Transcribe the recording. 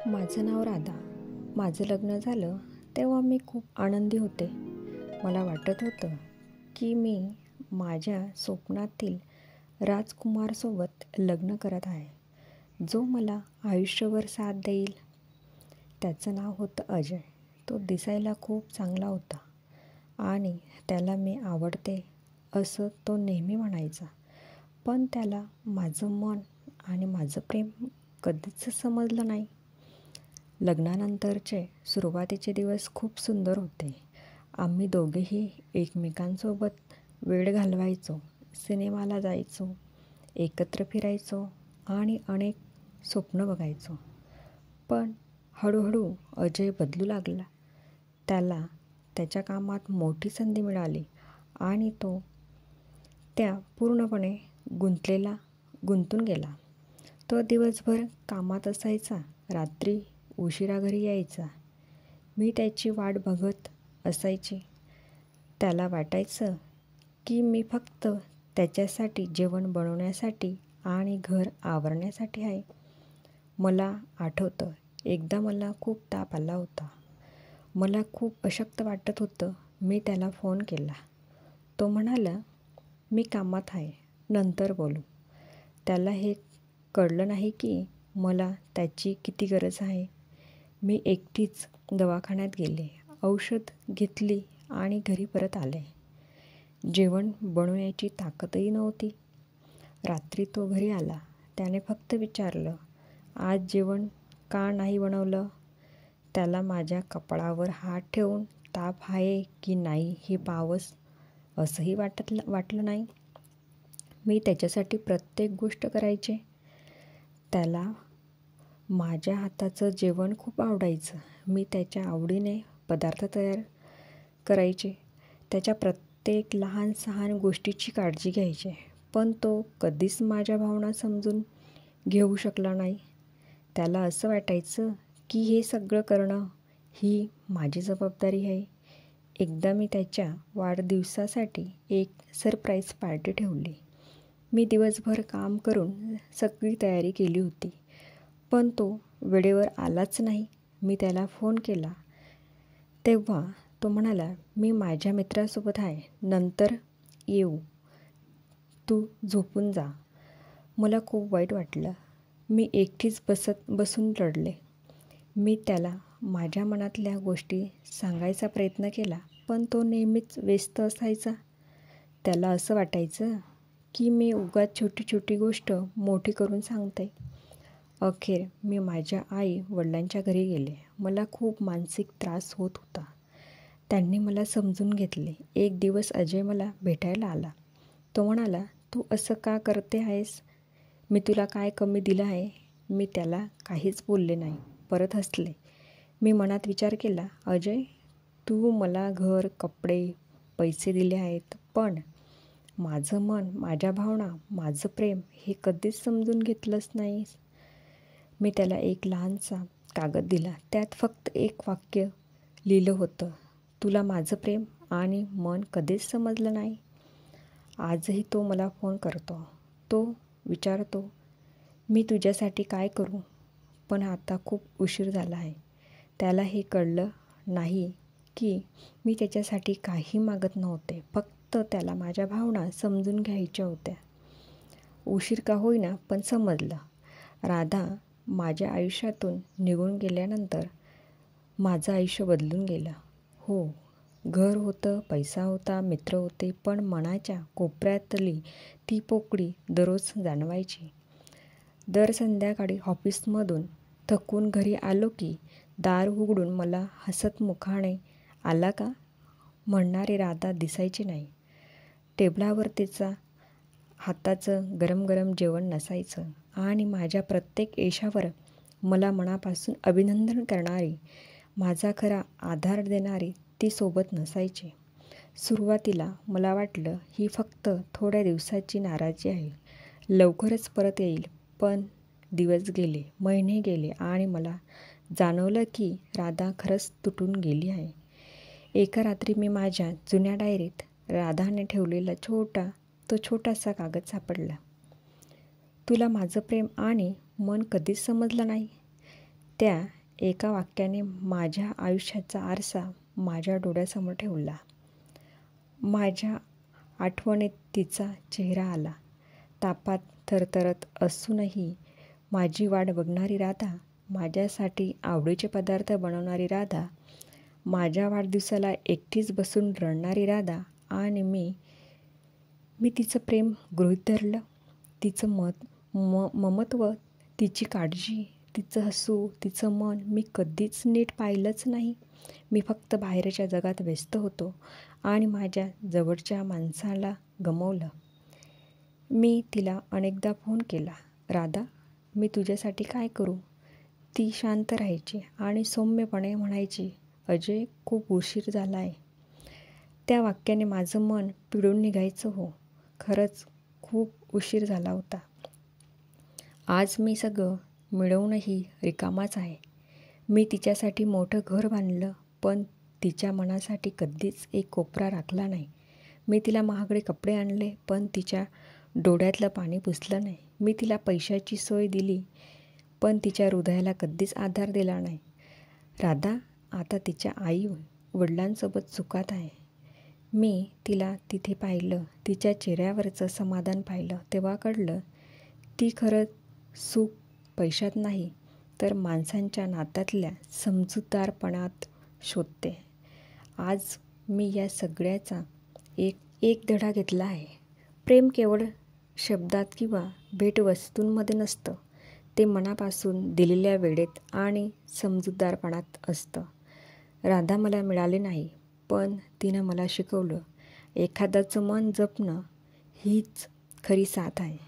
माझं नाव राधा. माझं लग्न झालं तेव्हा मी खूप आनंदी होते. मला वाटत होतं की मी माझ्या स्वप्नातील राजकुमारसोबत लग्न करत आहे, जो मला आयुष्यभर साथ देईल. त्याचं नाव होतं अजय. तो दिसायला खूप चांगला होता आणि त्याला मी आवडते असं तो नेहमी म्हणायचा. पण त्याला माझं मन आणि माझं प्रेम कधीच समजलं नाही. लग्नानंतरचे सुरुवातीचे दिवस खूप सुंदर होते. आम्ही दोघेही एकमेकांसोबत वेळ घालवायचो, सिनेमाला जायचो, एकत्र फिरायचो आणि अनेक स्वप्न बघायचो. पण हळूहळू अजय बदलू लागला. त्याला त्याच्या कामात मोठी संधी मिळाली आणि तो त्या पूर्णपणे गुंतून गेला. तो दिवसभर कामात असायचा, रात्री उशिरा घरी यायचा. मी त्याची वाट बघत असायची. त्याला वाटायचं की मी फक्त त्याच्यासाठी जेवण बनवण्यासाठी आणि घर आवरण्यासाठी आहे. मला आठवतं, एकदा मला खूप ताप आला होता. मला खूप अशक्त वाटत होतं. मी त्याला फोन केला. तो म्हणाला, मी कामात आहे, नंतर बोलू. त्याला हे कळलं नाही की मला त्याची किती गरज आहे. मी एकटीच दवाखान्यात गेले, औषध घेतली आणि घरी परत आले. जेवण बनवण्याची ताकदही नव्हती. रात्री तो घरी आला. त्याने फक्त विचारलं, आज जेवण का नाही बनवलं? त्याला माझ्या कपाळावर हात ठेवून ताप आहे की नाही हे पाहावंस असंही वाटलं नाही. मी त्याच्यासाठी प्रत्येक गोष्ट करायचे. त्याला माझ्या हाताचं जेवण खूप आवडायचं. मी त्याच्या आवडीने पदार्थ तयार करायचे. त्याच्या प्रत्येक लहान सहान गोष्टीची काळजी घ्यायचे. पण तो कधीच माझ्या भावना समजून घेऊ शकला नाही. त्याला असं वाटायचं की हे सगळं करणं ही माझी जबाबदारी आहे. एकदा मी त्याच्या वाढदिवसासाठी एक सरप्राईज पार्टी ठेवली. मी दिवसभर काम करून सगळी तयारी केली होती, पण तो वेळेवर आलाच नाही. मी त्याला फोन केला तेव्हा तो म्हणाला, मी माझ्या मित्रासोबत आहे, नंतर येऊ, तू झोपून जा. मला खूप वाईट वाटलं. मी एकटीच बसून रडले. मी त्याला माझ्या मनातल्या गोष्टी सांगायचा प्रयत्न केला, पण तो नेहमीच व्यस्त असायचा. त्याला असं वाटायचं की मी उगाच छोटी छोटी गोष्ट मोठी करून सांगते. अखेर मी माझ्या आई वडिलांच्या घरी गेले. मला खूप मानसिक त्रास होत होता. त्यांनी मला समजून घेतले. एक दिवस अजय मला भेटायला आला. तो म्हणाला, तू असं का करते आहेस? मी तुला काय कमी दिलं आहे? मी त्याला काहीच बोलले नाही, परत हसले. मी मनात विचार केला, अजय, तू मला घर, कपडे, पैसे दिले आहेत, पण माझं मन, माझ्या भावना, माझं प्रेम हे कधीच समजून घेतलंच नाहीस. मी त्याला एक लहानसा कागद दिला. त्यात फक्त एक वाक्य लिहिलं होतं, तुला माझं प्रेम आणि मन कधीच समजलं नाही. आजही तो मला फोन करतो. तो विचारतो, मी तुझ्यासाठी काय करू? पण आता खूप उशीर झाला आहे. त्याला हे कळलं नाही की मी त्याच्यासाठी काही मागत नव्हते. फक्त त्याला माझ्या भावना समजून घ्यायच्या होत्या. उशीर का होईना, पण समजलं. राधा माझ्या आयुष्यातून निघून गेल्यानंतर माझं आयुष्य बदलून गेलं. हो, घर होतं, पैसा होता, मित्र होते, पण मनाच्या कोपऱ्यातली ती पोकळी दररोज जाणवायची. दर संध्याकाळी ऑफिसमधून थकून घरी आलो की दार उघडून मला हसत मुखाने आला का म्हणणारी राधा दिसायची नाही. टेबलावर तिचा हाताचं गरम गरम जेवण नसायचं आणि माझ्या प्रत्येक यशावर मला मनापासून अभिनंदन करणारी, माझा खरा आधार देणारी ती सोबत नसायची. सुरुवातीला मला वाटलं ही फक्त थोड्या दिवसाची नाराजी आहे, लवकरच परत येईल. पण दिवस गेले, महिने गेले आणि मला जाणवलं की राधा खरंच तुटून गेली आहे. एका रात्री मी माझ्या जुन्या डायरीत राधाने ठेवलेला छोटासा कागद सापडला. तुला माझं प्रेम आणि मन कधीच समजलं नाही. त्या एका वाक्याने माझ्या आयुष्याचा आरसा माझ्या डोळ्यासमोर ठेवला. माझ्या आठवणीत तिचा चेहरा आला. तापात थरथरत असूनही माझी वाट बघणारी राधा, माझ्यासाठी आवडीचे पदार्थ बनवणारी राधा, माझ्या वाढदिवसाला एकटीच बसून रडणारी राधा. आणि मी तिचं प्रेम गृहीत धरलं. तिचं ममत्व, तिची काळजी, तिचं हसू, तिचं मन मी कधीच नीट पाहिलंच नाही. मी फक्त बाहेरच्या जगात व्यस्त होतो आणि माझ्या जवळच्या माणसाला गमावलं. मी तिला अनेकदा फोन केला, राधा, मी तुझ्यासाठी काय करू? ती शांत राहायची आणि सौम्यपणे म्हणायची, अजय, खूप उशीर झाला आहे. त्या वाक्याने माझं मन पिळून निघायचं. हो, खरंच खूप उशीर झाला होता. आज मी सगळं मिळवूनही रिकामाच आहे. मी तिच्यासाठी मोठं घर बांधलं, पण तिच्या मनासाठी कधीच एक कोपरा राखला नाही. मी तिला महागडे कपडे आणले, पण तिच्या डोळ्यातलं पाणी पुसलं नाही. मी तिला पैशाची सोय दिली, पण तिच्या हृदयाला कधीच आधार दिला नाही. राधा आता तिच्या आई वडिलांसोबत सुखात आहे. मी तिला तिथे पाहिलं, तिच्या चेहऱ्यावरचं समाधान पाहिलं, तेव्हा कळलं ती खरं सुख पैशात नाही, तर माणसांच्या नात्यातल्या समजूतदारपणात शोधते. आज मी या सगळ्याचा एक धडा घेतला आहे. प्रेम केवळ शब्दात किंवा भेटवस्तूंमध्ये नसतं. ते मनापासून दिलेल्या वेळेत आणि समजूतदारपणात असतं. राधा मला मिळाली नाही, पण तिनं मला शिकवलं, एखाद्याचं मन जपणं हीच खरी साथ आहे.